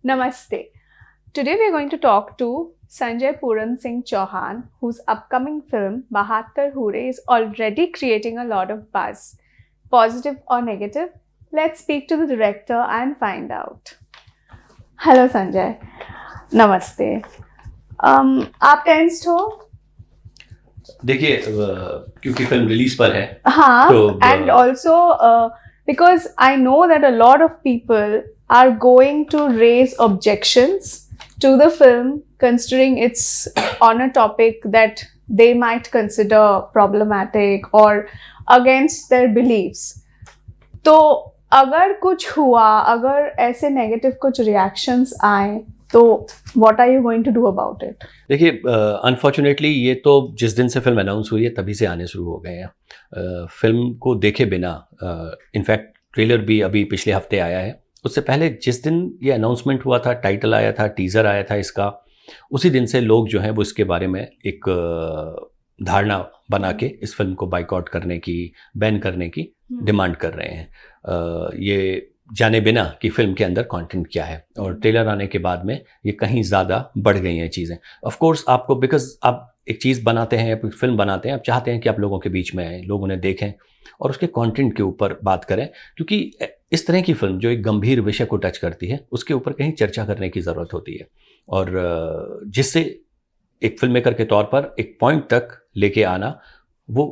Namaste. Today we are going to talk to Sanjay Puran Singh Chauhan, whose upcoming film Bahattar Hure is already creating a lot of buzz. Positive or negative? Let's speak to the director and find out. Hello Sanjay. Namaste. आप tensed हो? देखिए क्योंकि film release पर है हाँ, तो and also because I know that a lot of people are going to raise objections to the film considering it's on a topic that they might consider problematic or against their beliefs. तो अगर कुछ हुआ, अगर ऐसे negative कुछ reactions आए तो what are you going to do about it? देखिए अनफॉर्चुनेटली ये तो जिस दिन से फिल्म अनाउंस हुई है तभी से आने शुरू हो गए हैं। फिल्म को देखे बिना इनफैक्ट ट्रेलर भी अभी पिछले हफ्ते आया है। उससे पहले जिस दिन ये अनाउंसमेंट हुआ था, टाइटल आया था, टीज़र आया था इसका, उसी दिन से लोग जो हैं वो इसके बारे में एक धारणा बना के इस फिल्म को बाइकआउट करने की, बैन करने की डिमांड कर रहे हैं, ये जाने बिना कि फिल्म के अंदर कंटेंट क्या है। और ट्रेलर आने के बाद में ये कहीं ज़्यादा बढ़ गई हैं चीज़ें। ऑफ कोर्स आपको, बिकॉज आप एक चीज़ बनाते हैं, आप फिल्म बनाते हैं, आप चाहते हैं कि आप लोगों के बीच में आएँ, लोग उन्हें देखें और उसके कंटेंट के ऊपर बात करें, क्योंकि इस तरह की फिल्म जो एक गंभीर विषय को टच करती है उसके ऊपर कहीं चर्चा करने की ज़रूरत होती है, और जिससे एक फिल्म मेकर के तौर पर एक पॉइंट तक लेके आना वो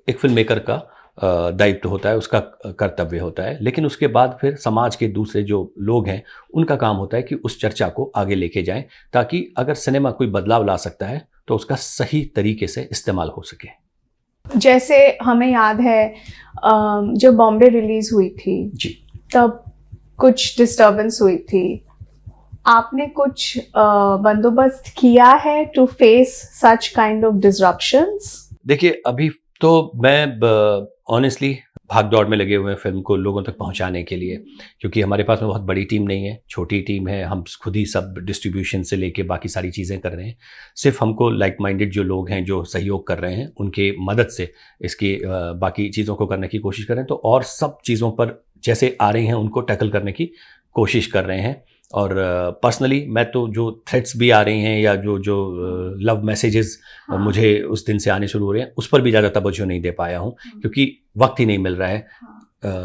एक फिल्म मेकर का दायित्व होता है, उसका कर्तव्य होता है। लेकिन उसके बाद फिर समाज के दूसरे जो लोग हैं उनका काम होता है कि उस चर्चा को आगे लेके जाएं, ताकि अगर सिनेमा कोई बदलाव ला सकता है तो उसका सही तरीके से इस्तेमाल हो सके। जैसे हमें याद है जब बॉम्बे रिलीज हुई थी जी, तब कुछ डिस्टर्बेंस हुई थी। आपने कुछ बंदोबस्त किया है to face such kind of disruptions? देखिए अभी तो मैं ऑनेस्टली भाग दौड़ में लगे हुए हैं फिल्म को लोगों तक पहुंचाने के लिए, क्योंकि हमारे पास में बहुत बड़ी टीम नहीं है, छोटी टीम है। हम खुद ही सब डिस्ट्रीब्यूशन से लेके बाकी सारी चीज़ें कर रहे हैं। सिर्फ हमको लाइक माइंडेड जो लोग हैं जो सहयोग कर रहे हैं उनके मदद से इसकी बाकी चीज़ों को करने की कोशिश कर रहे हैं। तो और सब चीज़ों पर जैसे आ रही हैं उनको टैकल करने की कोशिश कर रहे हैं। और पर्सनली मैं तो जो थ्रेट्स भी आ रही हैं या जो लव मैसेजेस मुझे उस दिन से आने शुरू हो रहे हैं उस पर भी ज़्यादा तवज्जो नहीं दे पाया हूँ, क्योंकि वक्त ही नहीं मिल रहा है,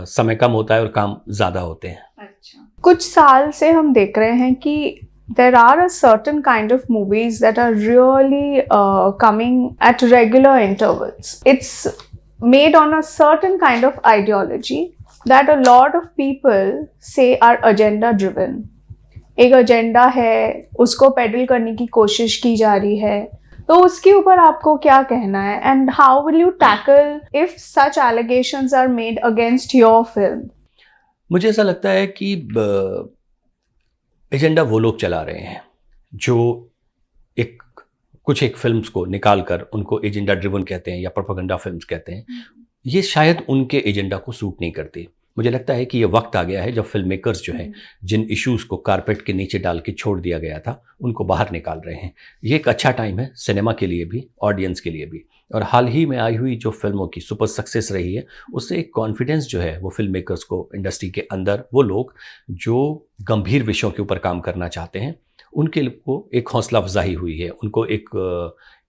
समय कम होता है और काम ज़्यादा होते हैं। अच्छा, कुछ साल से हम देख रहे हैं कि there are a certain kind of movies that are really coming at regular intervals. It's made on a certain kind of ideology that a lot of people say are agenda driven. एक agenda है, उसको pedal करने की कोशिश की जा रही है, तो उसके ऊपर आपको क्या कहना है? And how will you tackle if such allegations are made against your film? मुझे ऐसा लगता है कि एजेंडा वो लोग चला रहे हैं जो कुछ फिल्म्स को निकाल कर उनको एजेंडा ड्रिवन कहते हैं या प्रोपेगेंडा फिल्म्स कहते हैं। ये शायद उनके एजेंडा को सूट नहीं करती। मुझे लगता है कि ये वक्त आ गया है जब फिल्म मेकर्स जो हैं, जिन इश्यूज़ को कारपेट के नीचे डाल के छोड़ दिया गया था, उनको बाहर निकाल रहे हैं। ये एक अच्छा टाइम है सिनेमा के लिए भी, ऑडियंस के लिए भी। और हाल ही में आई हुई जो फिल्मों की सुपर सक्सेस रही है उससे एक कॉन्फिडेंस जो है वो फिल्म मेकर्स को, इंडस्ट्री के अंदर वो लोग जो गंभीर विषयों के ऊपर काम करना चाहते हैं उनके को एक हौसला अफजाई हुई है। उनको एक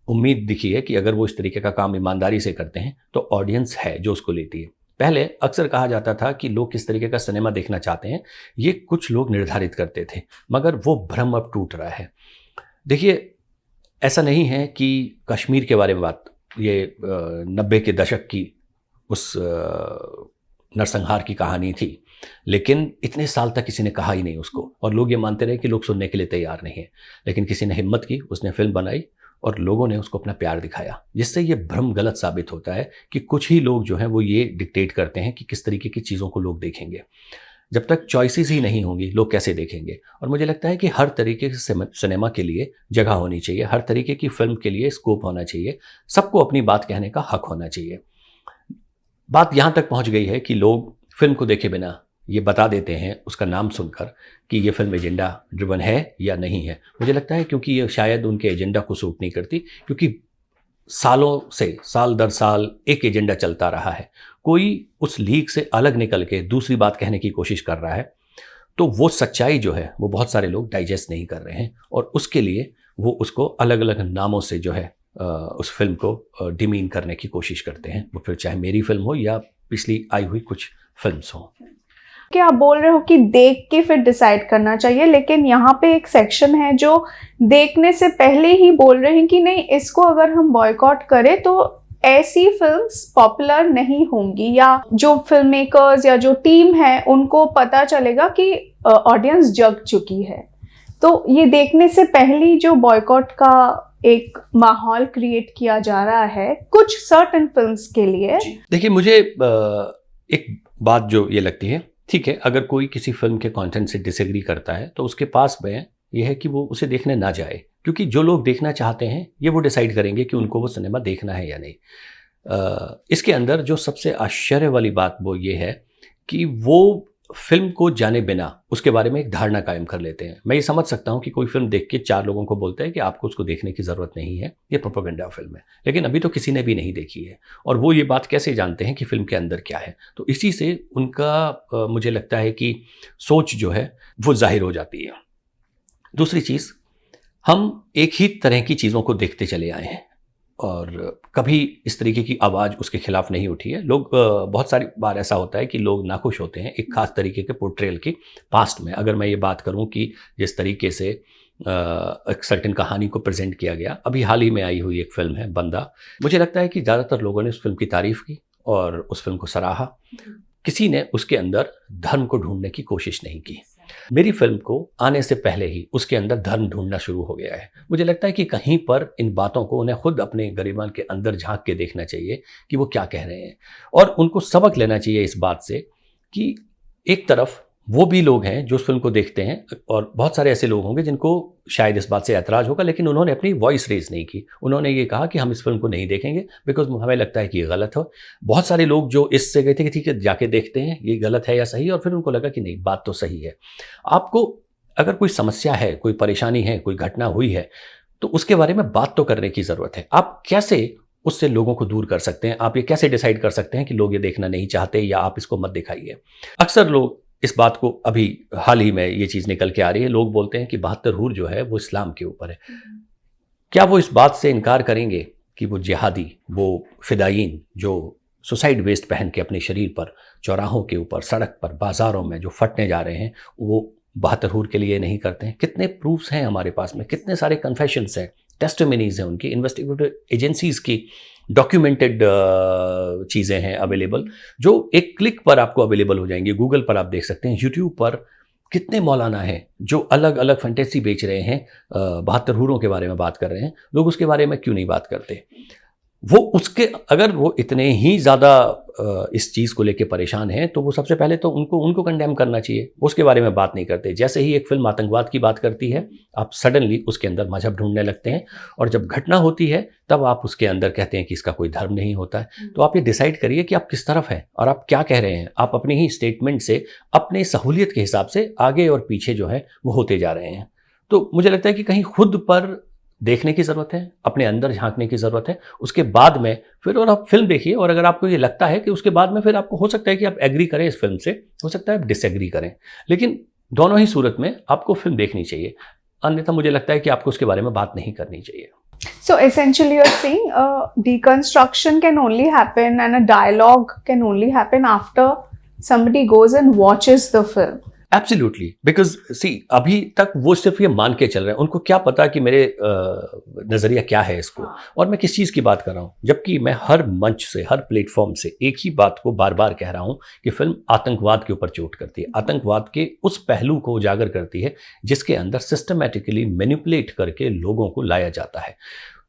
उम्मीद दिखी है कि अगर वो इस तरीके का काम ईमानदारी से करते हैं तो ऑडियंस है जो उसको लेती है। पहले अक्सर कहा जाता था कि लोग किस तरीके का सिनेमा देखना चाहते हैं ये कुछ लोग निर्धारित करते थे, मगर वो भ्रम अब टूट रहा है। देखिए ऐसा नहीं है कि कश्मीर के बारे में बात, ये 90 के दशक की उस नरसंहार की कहानी थी, लेकिन इतने साल तक किसी ने कहा ही नहीं उसको, और लोग ये मानते रहे कि लोग सुनने के लिए तैयार नहीं है। लेकिन किसी ने हिम्मत की, उसने फिल्म बनाई और लोगों ने उसको अपना प्यार दिखाया, जिससे ये भ्रम गलत साबित होता है कि कुछ ही लोग जो हैं वो ये डिक्टेट करते हैं कि किस तरीके की चीज़ों को लोग देखेंगे। जब तक चॉइसेस ही नहीं होंगी लोग कैसे देखेंगे? और मुझे लगता है कि हर तरीके के सिनेमा के लिए जगह होनी चाहिए, हर तरीके की फिल्म के लिए स्कोप होना चाहिए, सबको अपनी बात कहने का हक होना चाहिए। बात यहाँ तक पहुँच गई है कि लोग फिल्म को देखे बिना ये बता देते हैं उसका नाम सुनकर कि ये फिल्म एजेंडा ड्रिवन है या नहीं है। मुझे लगता है क्योंकि ये शायद उनके एजेंडा को सूट नहीं करती, क्योंकि सालों से, साल दर साल एक एजेंडा चलता रहा है। कोई उस लीग से अलग निकल के दूसरी बात कहने की कोशिश कर रहा है तो वो सच्चाई जो है वो बहुत सारे लोग डाइजेस्ट नहीं कर रहे हैं, और उसके लिए वो उसको अलग अलग नामों से जो है उस फिल्म को डिमीन करने की कोशिश करते हैं। वो फिर चाहे मेरी फिल्म हो या पिछली आई हुई कुछ फिल्म्स हों। कि आप बोल रहे हो कि देख के फिर डिसाइड करना चाहिए, लेकिन यहाँ पे एक सेक्शन है जो देखने से पहले ही बोल रहे हैं कि नहीं, इसको अगर हम बॉयकॉट करें तो ऐसी फिल्म्स पॉपुलर नहीं होंगी, या जो फिल्म मेकर्स या जो टीम है उनको पता चलेगा कि ऑडियंस जग चुकी है। तो ये देखने से पहले जो बॉयकॉट का एक माहौल क्रिएट किया जा रहा है कुछ सर्टेन फिल्म्स के लिए। देखिए, मुझे एक बात जो ये लगती है, ठीक है, अगर कोई किसी फिल्म के कंटेंट से डिसएग्री करता है तो उसके पास में ये है कि वो उसे देखने ना जाए, क्योंकि जो लोग देखना चाहते हैं ये वो डिसाइड करेंगे कि उनको वो सिनेमा देखना है या नहीं। इसके अंदर जो सबसे आश्चर्य वाली बात वो ये है कि वो फिल्म को जाने बिना उसके बारे में एक धारणा कायम कर लेते हैं। मैं ये समझ सकता हूँ कि कोई फिल्म देख के 4 लोगों को बोलता है कि आपको उसको देखने की ज़रूरत नहीं है, ये प्रोपेगेंडा फिल्म है, लेकिन अभी तो किसी ने भी नहीं देखी है, और वो ये बात कैसे जानते हैं कि फिल्म के अंदर क्या है। तो इसी से उनका मुझे लगता है कि सोच जो है वो जाहिर हो जाती है। दूसरी चीज़, हम एक ही तरह की चीज़ों को देखते चले आए हैं और कभी इस तरीके की आवाज़ उसके खिलाफ नहीं उठी है। लोग बहुत सारी बार ऐसा होता है कि लोग नाखुश होते हैं एक ख़ास तरीके के पोर्ट्रेल की पास्ट में। अगर मैं ये बात करूं कि जिस तरीके से एक सर्टेन कहानी को प्रेजेंट किया गया, अभी हाल ही में आई हुई एक फिल्म है बंदा, मुझे लगता है कि ज़्यादातर लोगों ने उस फिल्म की तारीफ़ की और उस फिल्म को सराहा। किसी ने उसके अंदर धर्म को ढूंढने की कोशिश नहीं की। मेरी फिल्म को आने से पहले ही उसके अंदर धर्म ढूंढना शुरू हो गया है। मुझे लगता है कि कहीं पर इन बातों को उन्हें खुद अपने गरिमान के अंदर झांक के देखना चाहिए कि वो क्या कह रहे हैं, और उनको सबक लेना चाहिए इस बात से कि एक तरफ वो भी लोग हैं जो उस फिल्म को देखते हैं, और बहुत सारे ऐसे लोग होंगे जिनको शायद इस बात से ऐतराज़ होगा, लेकिन उन्होंने अपनी वॉइस रेज नहीं की। उन्होंने ये कहा कि हम इस फिल्म को नहीं देखेंगे बिकॉज हमें लगता है कि ये गलत हो। बहुत सारे लोग जो इससे गए थे कि ठीक है जाके देखते हैं ये गलत है या सही, और फिर उनको लगा कि नहीं बात तो सही है। आपको अगर कोई समस्या है, कोई परेशानी है, कोई घटना हुई है, तो उसके बारे में बात तो करने की ज़रूरत है। आप कैसे उससे लोगों को दूर कर सकते हैं? आप ये कैसे डिसाइड कर सकते हैं कि लोग ये देखना नहीं चाहते या आप इसको मत दिखाइए? अक्सर लोग इस बात को, अभी हाल ही में ये चीज़ निकल के आ रही है, लोग बोलते हैं कि 72 हूर जो है वो इस्लाम के ऊपर है। क्या वो इस बात से इनकार करेंगे कि वो जिहादी, वो फिदायीन जो सुसाइड वेस्ट पहन के अपने शरीर पर चौराहों के ऊपर, सड़क पर, बाज़ारों में जो फटने जा रहे हैं, वो 72 हूर के लिए नहीं करते हैं? कितने प्रूफ्स हैं हमारे पास में, कितने सारे कन्फेशंस हैं, टेस्टिमनीज हैं उनकी, इन्वेस्टिगेटिव एजेंसीज़ की डॉक्यूमेंटेड चीज़ें हैं अवेलेबल, जो एक क्लिक पर आपको अवेलेबल हो जाएंगी। गूगल पर आप देख सकते हैं, यूट्यूब पर कितने मौलाना हैं जो अलग अलग फैंटेसी बेच रहे हैं, 72 हूरों के बारे में बात कर रहे हैं। लोग उसके बारे में क्यों नहीं बात करते? वो उसके, अगर वो इतने ही ज़्यादा इस चीज़ को लेके परेशान हैं तो वो सबसे पहले तो उनको कंडेम करना चाहिए। उसके बारे में बात नहीं करते। जैसे ही एक फिल्म आतंकवाद की बात करती है, आप सडनली उसके अंदर मजहब ढूंढने लगते हैं, और जब घटना होती है तब आप उसके अंदर कहते हैं कि इसका कोई धर्म नहीं होता है। तो आप ये डिसाइड करिए कि आप किस तरफ हैं और आप क्या कह रहे हैं। आप अपनी ही स्टेटमेंट से अपनी सहूलियत के हिसाब से आगे और पीछे जो है वो होते जा रहे हैं। तो मुझे लगता है कि कहीं खुद पर देखने की ज़रूरत है, अपने अंदर झांकने की ज़रूरत है। उसके बाद में फिर और आप फिल्म देखिए, और अगर आपको ये लगता है कि उसके बाद में फिर आपको हो सकता है कि आप एग्री करें इस फिल्म से, हो सकता है आप डिसएग्री करें, लेकिन दोनों ही सूरत में आपको फिल्म देखनी चाहिए। अन्यथा मुझे लगता है कि आपको उसके बारे में बात नहीं करनी चाहिए। So essentially you're saying deconstruction can only happen and a dialogue can only happen after somebody goes and watches the film. Absolutely, because see अभी तक वो सिर्फ ये मान के चल रहे हैं, उनको क्या पता कि मेरे नज़रिया क्या है इसको, और मैं किस चीज़ की बात कर रहा हूँ। जबकि मैं हर मंच से, हर प्लेटफॉर्म से एक ही बात को बार बार कह रहा हूँ कि फिल्म आतंकवाद के ऊपर चोट करती है, आतंकवाद के उस पहलू को उजागर करती है जिसके अंदर सिस्टमैटिकली मैनिपुलेट करके लोगों को लाया जाता है,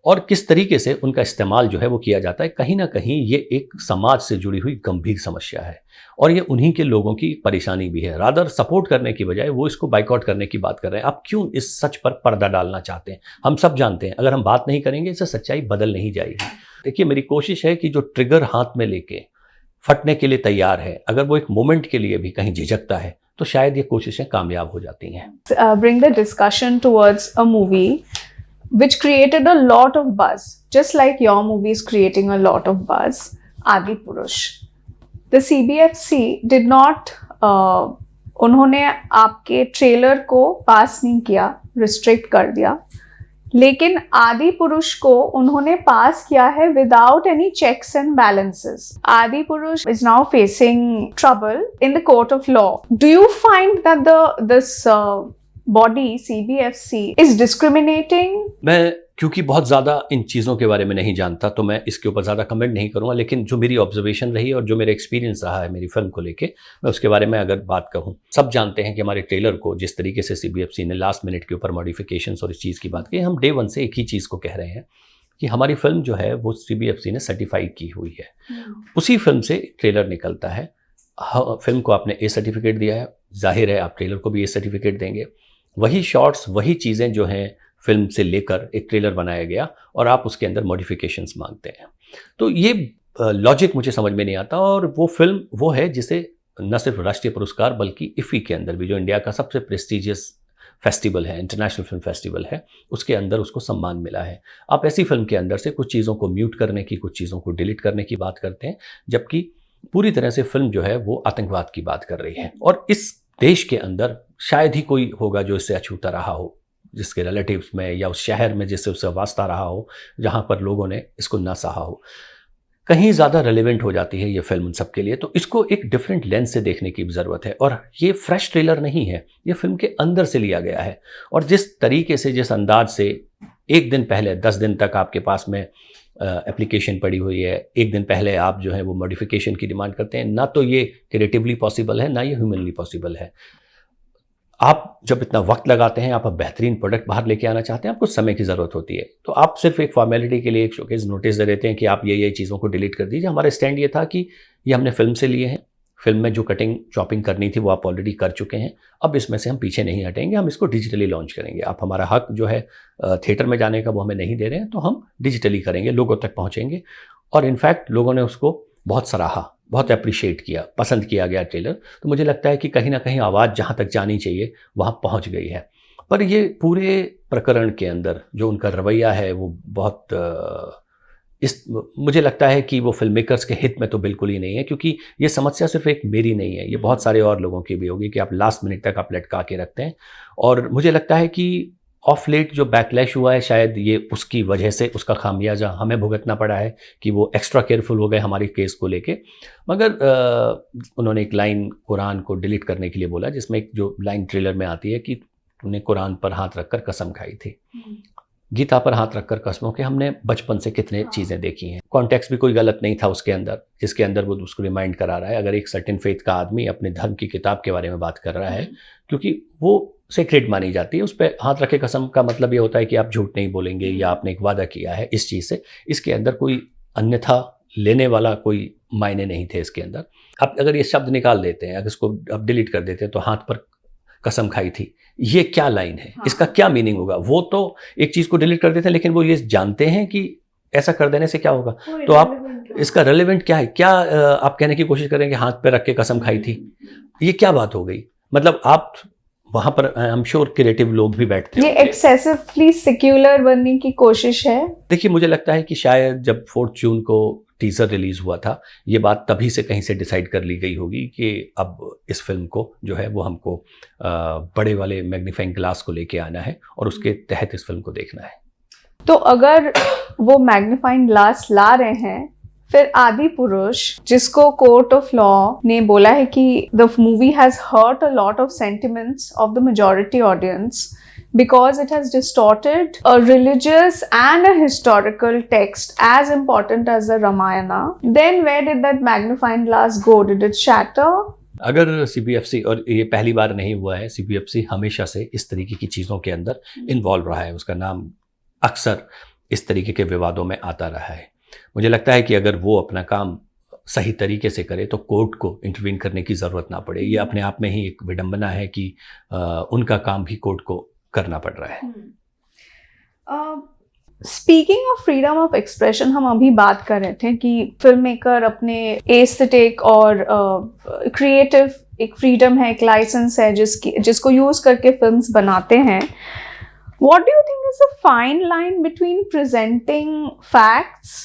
और किस तरीके से उनका इस्तेमाल जो है वो किया जाता है। कहीं ना कहीं ये एक समाज से जुड़ी हुई गंभीर समस्या है, और ये उन्हीं के लोगों की परेशानी भी है। रादर सपोर्ट करने की बजाय वो इसको बाइकआउट करने की बात कर रहे हैं। आप क्यों इस सच पर पर्दा डालना चाहते हैं? हम सब जानते हैं अगर हम बात नहीं करेंगे इससे सच्चाई बदल नहीं जाएगी। देखिए, मेरी कोशिश है कि जो ट्रिगर हाथ में लेके फटने के लिए तैयार है, अगर वो एक मोमेंट के लिए भी कहीं झिझकता है तो शायद ये कोशिशें कामयाब हो जाती हैं। Bring the discussion towards a movie which created a lot of buzz, just like your movie is creating a lot of buzz, Adipurush. The CBFC did not उन्होंने आपके ट्रेलर को पास नहीं किया, रिस्ट्रिक्ट कर दिया, लेकिन आदि पुरुष को उन्होंने पास किया है without any checks and balances. Adi Purush is now facing trouble in the court of law. Do you find that this body CBFC is discriminating? मैं क्योंकि बहुत ज़्यादा इन चीज़ों के बारे में नहीं जानता तो मैं इसके ऊपर ज़्यादा कमेंट नहीं करूँगा, लेकिन जो मेरी ऑब्जर्वेशन रही और जो मेरा एक्सपीरियंस रहा है मेरी फिल्म को लेके, मैं उसके बारे में अगर बात कहूँ, सब जानते हैं कि हमारे ट्रेलर को जिस तरीके से CBFC ने लास्ट मिनट के ऊपर मॉडिफिकेशंस और इस चीज़ की बात की, हम डे वन से एक ही चीज़ को कह रहे हैं कि हमारी फिल्म जो है वो CBFC ने सर्टिफाइड की हुई है. उसी फिल्म से ट्रेलर निकलता है. फिल्म को आपने A सर्टिफिकेट दिया है, जाहिर है आप ट्रेलर को भी A सर्टिफिकेट देंगे. वही शॉट्स, वही चीज़ें जो हैं फिल्म से लेकर एक ट्रेलर बनाया गया और आप उसके अंदर मॉडिफिकेशंस मांगते हैं. तो ये लॉजिक मुझे समझ में नहीं आता. और वो फिल्म वो है जिसे न सिर्फ राष्ट्रीय पुरस्कार बल्कि IFFI के अंदर भी, जो इंडिया का सबसे प्रेस्टिजियस फेस्टिवल है, इंटरनेशनल फिल्म फेस्टिवल है, उसके अंदर उसको सम्मान मिला है. आप ऐसी फिल्म के अंदर से कुछ चीज़ों को म्यूट करने की, कुछ चीज़ों को डिलीट करने की बात करते हैं, जबकि पूरी तरह से फिल्म जो है वो आतंकवाद की बात कर रही है. और इस देश के अंदर शायद ही कोई होगा जो इससे अछूता रहा हो, जिसके रिलेटिव्स में या उस शहर में जिससे उससे वास्ता रहा हो, जहाँ पर लोगों ने इसको ना सहा हो. कहीं ज़्यादा रेलेवेंट हो जाती है ये फिल्म उन सब के लिए. तो इसको एक डिफरेंट लेंस से देखने की ज़रूरत है. और ये फ्रेश ट्रेलर नहीं है, ये फिल्म के अंदर से लिया गया है. और जिस तरीके से, जिस अंदाज से एक दिन पहले 10 दिन तक आपके पास में एप्लीकेशन पड़ी हुई है, एक दिन पहले आप जो है वो मॉडिफिकेशन की डिमांड करते हैं, ना तो ये क्रिएटिवली पॉसिबल है, ना ये ह्यूमनली पॉसिबल है. आप जब इतना वक्त लगाते हैं, आप बेहतरीन प्रोडक्ट बाहर लेके आना चाहते हैं, आपको समय की ज़रूरत होती है. तो आप सिर्फ एक फॉर्मेलिटी के लिए एक शोकेस नोटिस दे देते हैं कि आप ये चीज़ों को डिलीट कर दीजिए. हमारा स्टैंड ये था कि ये हमने फिल्म से लिए हैं, फिल्म में जो कटिंग चॉपिंग करनी थी वो आप ऑलरेडी कर चुके हैं, अब इसमें से हम पीछे नहीं हटेंगे, हम इसको डिजिटली लॉन्च करेंगे. आप हमारा हक जो है थिएटर में जाने का वो हमें नहीं दे रहे हैं, तो हम डिजिटली करेंगे, लोगों तक पहुँचेंगे. और इनफैक्ट लोगों ने उसको बहुत सराहा, बहुत अप्रिशिएट किया, पसंद किया गया ट्रेलर. तो मुझे लगता है कि कहीं ना कहीं आवाज़ जहाँ तक जानी चाहिए वहाँ पहुँच गई है. पर ये पूरे प्रकरण के अंदर जो उनका रवैया है वो बहुत मुझे लगता है कि वो फिल्म मेकर्स के हित में तो बिल्कुल ही नहीं है, क्योंकि ये समस्या सिर्फ एक मेरी नहीं है, ये बहुत सारे और लोगों की भी होगी कि आप लास्ट मिनट तक आप लटका के रखते हैं. और मुझे लगता है कि ऑफ लेट जो बैकलैश हुआ है, शायद ये उसकी वजह से उसका खामियाजा हमें भुगतना पड़ा है कि वो एक्स्ट्रा केयरफुल हो गए हमारे केस को लेके. मगर उन्होंने एक लाइन कुरान को डिलीट करने के लिए बोला, जिसमें एक जो लाइन ट्रेलर में आती है कि तूने कुरान पर हाथ रखकर कसम खाई थी. गीता पर हाथ रखकर कसमों के हमने बचपन से कितने चीज़ें देखी हैं. कॉन्टेक्स्ट भी कोई गलत नहीं था उसके अंदर, जिसके अंदर वो उसको रिमाइंड करा रहा है. अगर एक सर्टेन फेथ का आदमी अपने धर्म की किताब के बारे में बात कर रहा है, क्योंकि वो सेक्रेट मानी जाती है, उस पर हाथ रखे कसम का मतलब ये होता है कि आप झूठ नहीं बोलेंगे या आपने एक वादा किया है इस चीज़ से. इसके अंदर कोई अन्यथा लेने वाला कोई मायने नहीं थे इसके अंदर. आप अगर ये शब्द निकाल देते हैं, अगर इसको आप डिलीट कर देते हैं, तो हाथ पर कसम खाई थी, ये क्या लाइन है, इसका क्या मीनिंग होगा? वो तो एक चीज़ को डिलीट कर देते हैं, लेकिन वो ये जानते हैं कि ऐसा कर देने से क्या होगा. तो आप इसका रेलेवेंट क्या है? क्या आप कहने की कोशिश करें कि हाथ पे रख के कसम खाई थी, ये क्या बात हो गई? मतलब आप वहाँ पर आई एम श्योर क्रिएटिव लोग भी बैठते हैं. ये एक्सेसिवली सेक्युलर बनने की कोशिश है. देखिए, मुझे लगता है कि शायद जब 4 जून को टीज़र रिलीज़ हुआ था, ये बात तभी से कहीं से डिसाइड कर ली गई होगी कि अब इस फिल्म को जो है वो हमको बड़े वाले मैग्नीफाइंग ग्लास को लेके आना है और उसके तहत इस फिल्म को देखना है. तो अगर वो मैग्नीफाइंग ग्लास ला रहे हैं, फिर आदि पुरुष, जिसको कोर्ट ऑफ लॉ ने बोला है कि the movie has hurt a lot of sentiments of the majority audience because it has distorted a religious and a historical text as important as the Ramayana, then where did that magnifying glass go? Did it shatter? अगर CBFC, और ये पहली बार नहीं हुआ है, CBFC हमेशा से इस तरीके की चीज़ों के अंदर इन्वॉल्व रहा है, उसका नाम अक्सर इस तरीके के विवादों में आता रहा है. मुझे लगता है कि अगर वो अपना काम सही तरीके से करे तो कोर्ट को इंटरवीन करने की ज़रूरत ना पड़े. ये अपने आप में ही एक विडंबना है कि उनका काम भी कोर्ट को करना पड़ रहा है. Speaking of freedom of expression, हम अभी बात कर रहे थे कि फिल्म मेकर अपने एस्थेटिक और क्रिएटिव एक फ्रीडम है, एक लाइसेंस है जिसको यूज करके फिल्म्स बनाते हैं. What do you think is the fine line between presenting facts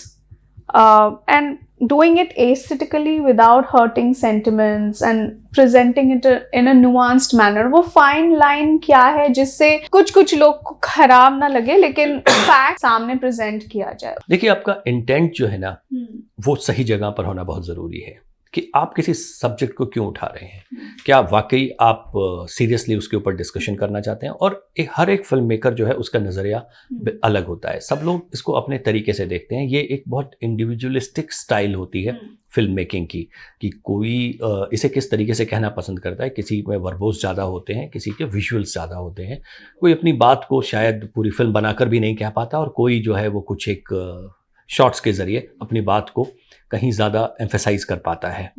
and doing it aesthetically without hurting sentiments and presenting it in a nuanced manner. वो fine line क्या है जिससे कुछ लोग को खराब ना लगे लेकिन fact सामने present किया जाए. देखिए, आपका इंटेंट जो है ना वो सही जगह पर होना बहुत ज़रूरी है कि आप किसी सब्जेक्ट को क्यों उठा रहे हैं. क्या वाकई आप सीरियसली उसके ऊपर डिस्कशन करना चाहते हैं? और हर एक फिल्म मेकर जो है उसका नज़रिया अलग होता है. सब लोग इसको अपने तरीके से देखते हैं. ये एक बहुत इंडिविजुअलिस्टिक स्टाइल होती है फिल्म मेकिंग की कि कोई इसे किस तरीके से कहना पसंद करता है. किसी में वर्बोस ज़्यादा होते हैं, किसी के विजुअल्स ज़्यादा होते हैं. कोई अपनी बात को शायद पूरी फिल्म बनाकर भी नहीं कह पाता और कोई जो है वो कुछ एक शॉट्स के ज़रिए अपनी बात को कहीं ज़्यादा एम्फेसाइज कर पाता है.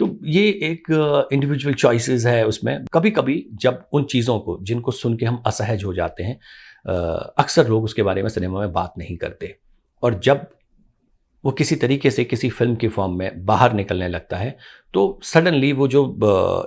तो ये एक इंडिविजुअल चॉइसेस है उसमें. कभी कभी जब उन चीज़ों को जिनको सुन के हम असहज हो जाते हैं, अक्सर लोग उसके बारे में सिनेमा में बात नहीं करते. और जब वो किसी तरीके से किसी फिल्म की फॉर्म में बाहर निकलने लगता है तो सडनली वो जो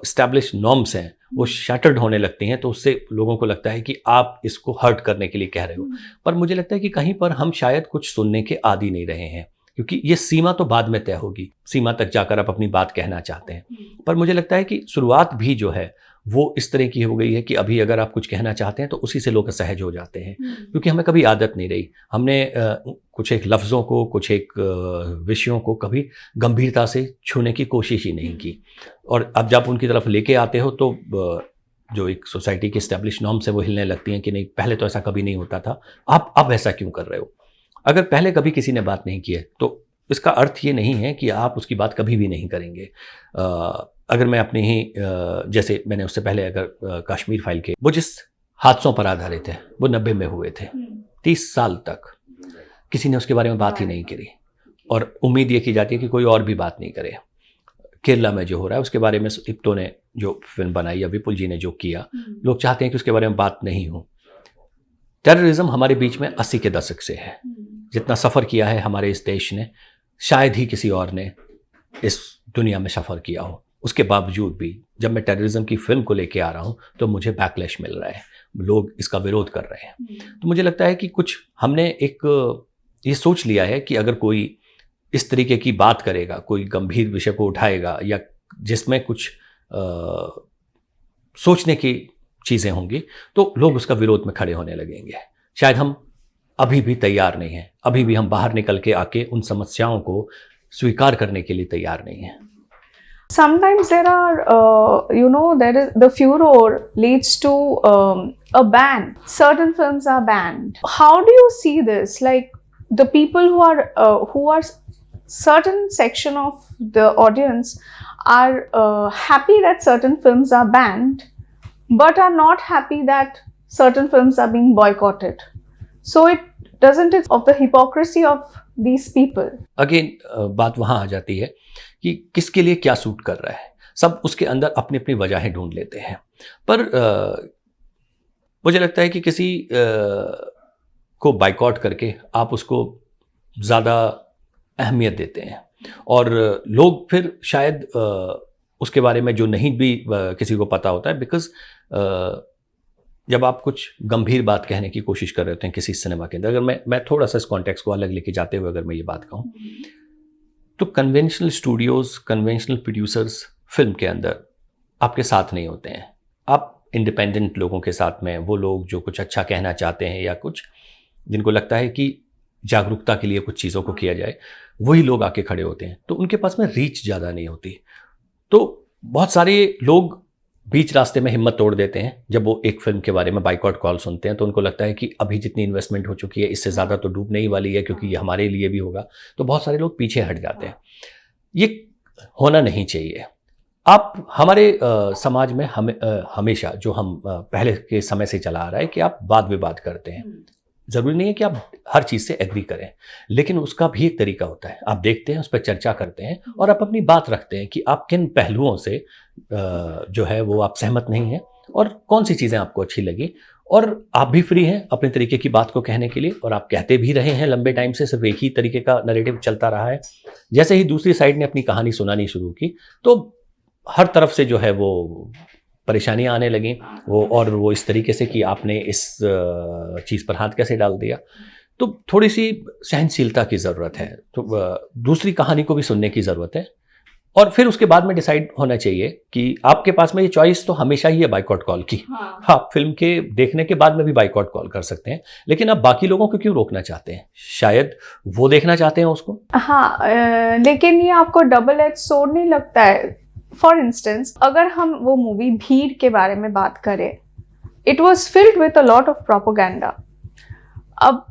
इस्टेब्लिश नॉर्म्स हैं वो शैटर्ड होने लगती हैं. तो उससे लोगों को लगता है कि आप इसको हर्ट करने के लिए कह रहे हो. पर मुझे लगता है कि कहीं पर हम शायद कुछ सुनने के आदी नहीं रहे हैं, क्योंकि ये सीमा तो बाद में तय होगी. सीमा तक जाकर आप अपनी बात कहना चाहते हैं. पर मुझे लगता है कि शुरुआत भी जो है वो इस तरह की हो गई है कि अभी अगर आप कुछ कहना चाहते हैं तो उसी से लोग असहज हो जाते हैं, क्योंकि हमें कभी आदत नहीं रही. हमने कुछ एक लफ्ज़ों को, कुछ एक विषयों को कभी गंभीरता से छूने की कोशिश ही नहीं की. और अब जब उनकी तरफ लेके आते हो तो जो एक सोसाइटी की एस्टेब्लिश नॉर्म्स है वो हिलने लगती हैं कि नहीं, पहले तो ऐसा कभी नहीं होता था, आप अब ऐसा क्यों कर रहे हो. अगर पहले कभी किसी ने बात नहीं की है तो इसका अर्थ ये नहीं है कि आप उसकी बात कभी भी नहीं करेंगे. अगर मैं अपने ही जैसे मैंने उससे पहले अगर कश्मीर फाइल के वो जिस हादसों पर आधारित है वो 90 में हुए थे. 30 साल तक किसी ने उसके बारे में बात ही नहीं करी और उम्मीद ये की जाती है कि कोई और भी बात नहीं करे. केरला में जो हो रहा है उसके बारे में इप्टो ने जो फिल्म बनाई या विपुल जी ने जो किया, लोग चाहते हैं कि उसके बारे में बात नहीं हो. टेररिज्म हमारे बीच में 80 के दशक से है. जितना सफ़र किया है हमारे इस देश ने, शायद ही किसी और ने इस दुनिया में सफ़र किया हो. उसके बावजूद भी जब मैं टेररिज्म की फिल्म को लेके आ रहा हूँ तो मुझे बैकलैश मिल रहा है, लोग इसका विरोध कर रहे हैं. तो मुझे लगता है कि कुछ हमने एक ये सोच लिया है कि अगर कोई इस तरीके की बात करेगा, कोई गंभीर विषय को उठाएगा या जिसमें कुछ सोचने की चीज़ें होंगी तो लोग उसका विरोध में खड़े होने लगेंगे. शायद हम अभी भी तैयार नहीं हैं, अभी भी हम बाहर निकल के आके उन समस्याओं को स्वीकार करने के लिए तैयार नहीं हैं. Sometimes there are, there is the furor leads to a ban. Certain films are banned. How do you see this? Like the people who are certain section of the audience are happy that certain films are banned, but are not happy that certain films are being boycotted. So it of the hypocrisy of these people. Again, बात वहाँ आ जाती है कि किसके लिए क्या suit कर रहा है. सब उसके अंदर अपनी अपनी वजहें ढूंढ लेते हैं. पर मुझे लगता है कि किसी को बाइकॉट करके आप उसको ज़्यादा अहमियत देते हैं और लोग फिर शायद उसके बारे में जो नहीं भी किसी को पता होता है, बिकॉज जब आप कुछ गंभीर बात कहने की कोशिश कर रहे होते हैं किसी सिनेमा के अंदर, अगर मैं थोड़ा सा इस कॉन्टेक्स्ट को अलग लेके जाते हुए अगर मैं ये बात कहूँ तो conventional Studios, conventional producers film के अंदर आपके साथ नहीं होते हैं. आप इंडिपेंडेंट लोगों के साथ में, वो लोग जो कुछ अच्छा कहना चाहते हैं या कुछ जिनको लगता है कि जागरूकता के लिए कुछ चीज़ों को किया जाए, वही लोग आके खड़े होते हैं. तो उनके पास में रीच ज़्यादा नहीं होती. तो बहुत सारे लोग बीच रास्ते में हिम्मत तोड़ देते हैं. जब वो एक फिल्म के बारे में बाइकआउट कॉल सुनते हैं तो उनको लगता है कि अभी जितनी इन्वेस्टमेंट हो चुकी है इससे ज़्यादा तो डूबने ही वाली है, क्योंकि ये हमारे लिए भी होगा. तो बहुत सारे लोग पीछे हट जाते हैं. ये होना नहीं चाहिए. आप हमारे समाज में हमेशा जो हम पहले के समय से चला आ रहा है कि आप वाद विवाद करते हैं. ज़रूरी नहीं है कि आप हर चीज़ से एग्री करें, लेकिन उसका भी एक तरीका होता है. आप देखते हैं, उस पर चर्चा करते हैं और आप अपनी बात रखते हैं कि आप किन पहलुओं से जो है वो आप सहमत नहीं हैं और कौन सी चीज़ें आपको अच्छी लगी. और आप भी फ्री हैं अपने तरीके की बात को कहने के लिए, और आप कहते भी रहे हैं लंबे टाइम से. सिर्फ एक ही तरीके का नैरेटिव चलता रहा है. जैसे ही दूसरी साइड ने अपनी कहानी सुनानी शुरू की तो हर तरफ से जो है वो परेशानियां आने लगीं. वो इस तरीके से कि आपने इस चीज़ पर हाथ कैसे डाल दिया. तो थोड़ी सी सहनशीलता की ज़रूरत है, तो दूसरी कहानी को भी सुनने की ज़रूरत है, और फिर उसके बाद में डिसाइड होना चाहिए कि आपके पास में ये चॉइस तो हमेशा ही है बाइकॉट कॉल की। हाँ, फिल्म के देखने के बाद में भी बाइकॉट कॉल कर सकते हैं, लेकिन आप बाकी लोगों को क्यों रोकना चाहते हैं? शायद वो देखना चाहते हैं उसको। हाँ, लेकिन ये आपको डबल एज सोर्ड नहीं लगता है? फॉर इंस्टेंस, अगर हम वो मूवी भीड़ के बारे में बात करें, it was filled with a lot of propaganda. अब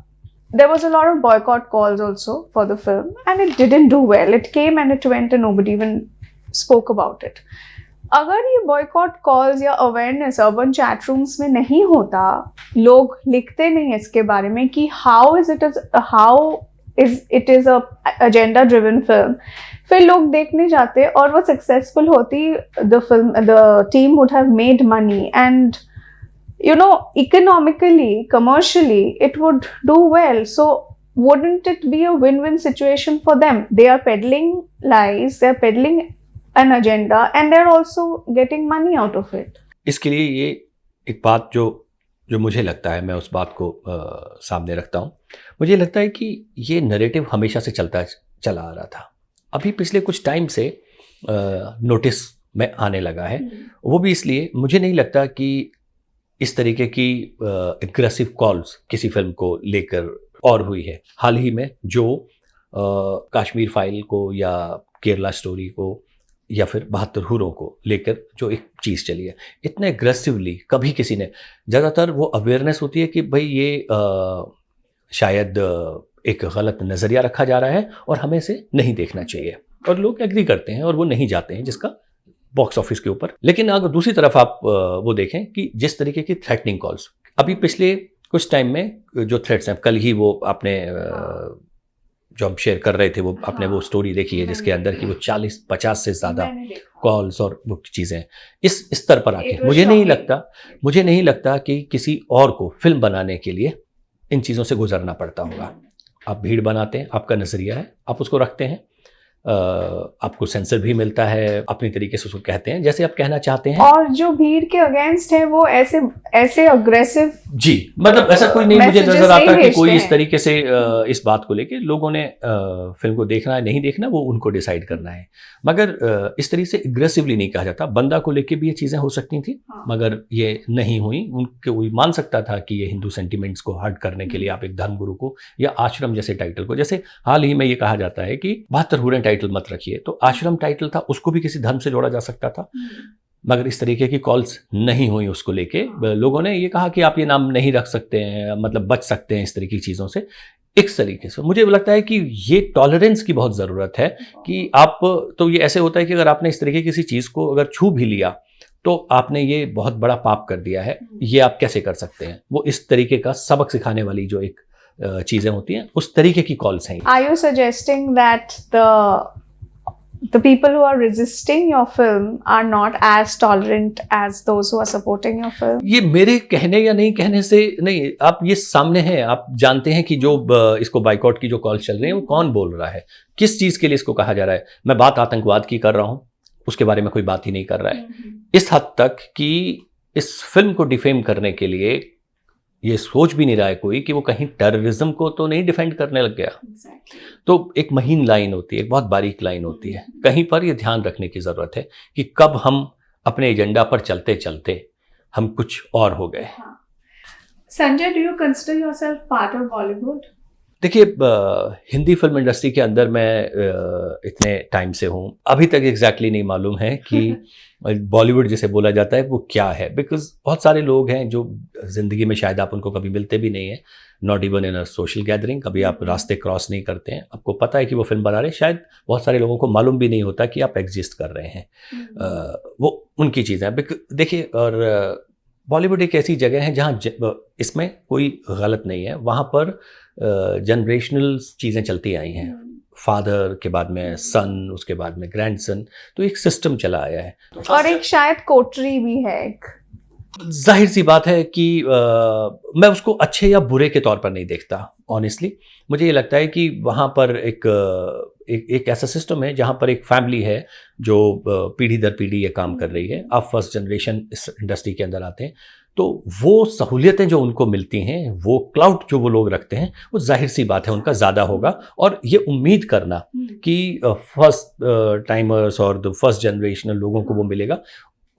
there was a lot of boycott calls also for the film, and it didn't do well. It came and it went and nobody even spoke about it. अगर ये boycott calls या awareness urban chat rooms में नहीं होता, लोग लिखते नहीं इसके बारे में कि how is it a agenda driven film, फिर लोग देखने जाते और वो successful होती, the team would have made money, and economically, commercially, it would do well. So wouldn't it be a win-win situation for them? They are peddling lies, they are peddling an agenda, and they're also getting money out of it. इसके लिए ये एक बात जो मुझे लगता है, मैं उस बात को सामने रखता हूँ. मुझे लगता है कि ये नैरेटिव हमेशा से चला आ रहा था. अभी पिछले कुछ टाइम से नोटिस में आने लगा है. वो भी इसलिए, मुझे नहीं लगता कि इस तरीके की एग्रेसिव कॉल्स किसी फिल्म को लेकर और हुई है. हाल ही में जो कश्मीर फाइल को या केरला स्टोरी को या फिर 72 हूरों को लेकर जो एक चीज़ चली है, इतने एग्रेसिवली कभी किसी ने, ज़्यादातर वो अवेयरनेस होती है कि भाई ये शायद एक गलत नज़रिया रखा जा रहा है और हमें इसे नहीं देखना चाहिए, और लोग एग्री करते हैं और वो नहीं जाते हैं जिसका बॉक्स ऑफिस के ऊपर. लेकिन अगर दूसरी तरफ आप वो देखें कि जिस तरीके की थ्रेटनिंग कॉल्स अभी पिछले कुछ टाइम में जो थ्रेट्स हैं, कल ही वो आपने जो हम शेयर कर रहे थे वो आपने वो स्टोरी देखी है जिसके अंदर की वो 40-50 से ज़्यादा कॉल्स और वो चीज़ें इस स्तर पर आके, मुझे नहीं लगता कि किसी और को फिल्म बनाने के लिए इन चीज़ों से गुजरना पड़ता होगा. आप भीड़ बनाते हैं, आपका नज़रिया है, आप उसको रखते हैं, आपको सेंसर भी मिलता है, अपनी तरीके से उसको कहते हैं जैसे आप कहना चाहते हैं. और जो भीड़ के अगेंस्ट है वो ऐसे अग्रेसिव, जी, मतलब ऐसा कोई नहीं मुझे नजर आता कि कोई इस तरीके से इस बात को लेके लोगों ने फिल्म को देखना है नहीं देखना वो उनको डिसाइड करना है. मगर इस तरीके से एग्रेसिवली नहीं कहा जाता. बंदा को लेके भी ये चीज़ें हो सकती थी, मगर ये नहीं हुई. उनको मान सकता था कि ये हिंदू सेंटिमेंट्स को हर्ट करने के लिए आप एक धर्मगुरु को या आश्रम जैसे टाइटल को, जैसे हाल ही में ये कहा जाता है कि 72 हूरें टाइटल मत रखिए, तो आश्रम टाइटल था, उसको भी किसी धर्म से जोड़ा जा सकता था. मगर इस तरीके की कॉल्स नहीं हुई उसको लेके. लोगों ने ये कहा कि आप ये नाम नहीं रख सकते हैं, मतलब बच सकते हैं इस तरह की चीज़ों से. इस तरीके से मुझे लगता है कि ये टॉलरेंस की बहुत ज़रूरत है कि आप, तो ये ऐसे होता है कि अगर आपने इस तरीके की किसी चीज़ को अगर छू भी लिया तो आपने ये बहुत बड़ा पाप कर दिया है. ये आप कैसे कर सकते हैं? वो इस तरीके का सबक सिखाने वाली जो एक चीज़ें होती हैं उस तरीके की कॉल्स हैं. Are you suggesting that the people who are resisting your film are not as tolerant as those who are supporting your film? ये मेरे कहने या नहीं कहने से नहीं, आप ये सामने हैं, आप जानते हैं कि जो इसको बाइकआउट की जो कॉल चल रही है वो कौन बोल रहा है, किस चीज़ के लिए इसको कहा जा रहा है. मैं बात आतंकवाद की कर रहा हूँ, उसके बारे में कोई बात ही नहीं कर रहा है इस हद तक कि इस फिल्म को डिफेम करने के लिए ये सोच भी नहीं रहा है कोई कि वो कहीं टेररिज्म को तो नहीं डिफेंड करने लग गया. तो एक महीन लाइन होती है, एक बहुत बारीक लाइन होती है. कहीं पर ये ध्यान रखने की ज़रूरत है कि कब हम अपने एजेंडा पर चलते चलते हम कुछ और हो गए. Sanjay, do you consider yourself part of Bollywood? देखिए, हिंदी फिल्म इंडस्ट्री के अंदर मैं इतने टाइम से हूँ, अभी तक एग्जैक्टली नहीं मालूम है कि बॉलीवुड जिसे बोला जाता है वो क्या है. बिकॉज बहुत सारे लोग हैं जो ज़िंदगी में शायद आप उनको कभी मिलते भी नहीं हैं, not even in a social gathering. कभी आप रास्ते क्रॉस नहीं करते हैं, आपको पता है कि वो फिल्म बना रहे हैं, शायद बहुत सारे लोगों को मालूम भी नहीं होता कि आप एग्जिस्ट कर रहे हैं. वो उनकी चीज़ें हैं. देखिए, और बॉलीवुड एक ऐसी जगह है जहाँ इसमें कोई गलत नहीं है. वहाँ पर जनरेशनल चीज़ें चलती आई हैं, फादर के बाद में सन, उसके बाद में ग्रैंडसन, तो एक सिस्टम चला आया है. और एक शायद कोटरी भी है. एक जाहिर सी बात है कि मैं उसको अच्छे या बुरे के तौर पर नहीं देखता. ऑनेस्टली मुझे ये लगता है कि वहाँ पर एक ऐसा सिस्टम है जहाँ पर एक फैमिली है जो पीढ़ी दर पीढ़ी ये काम कर रही है. आप फर्स्ट जनरेशन इस इंडस्ट्री के अंदर आते हैं तो वो सहूलियतें जो उनको मिलती हैं, वो क्लाउड जो वो लोग रखते हैं, वो जाहिर सी बात है उनका ज़्यादा होगा। और ये उम्मीद करना कि फर्स्ट टाइमर्स और द फर्स्ट जनरेशनल लोगों को वो मिलेगा,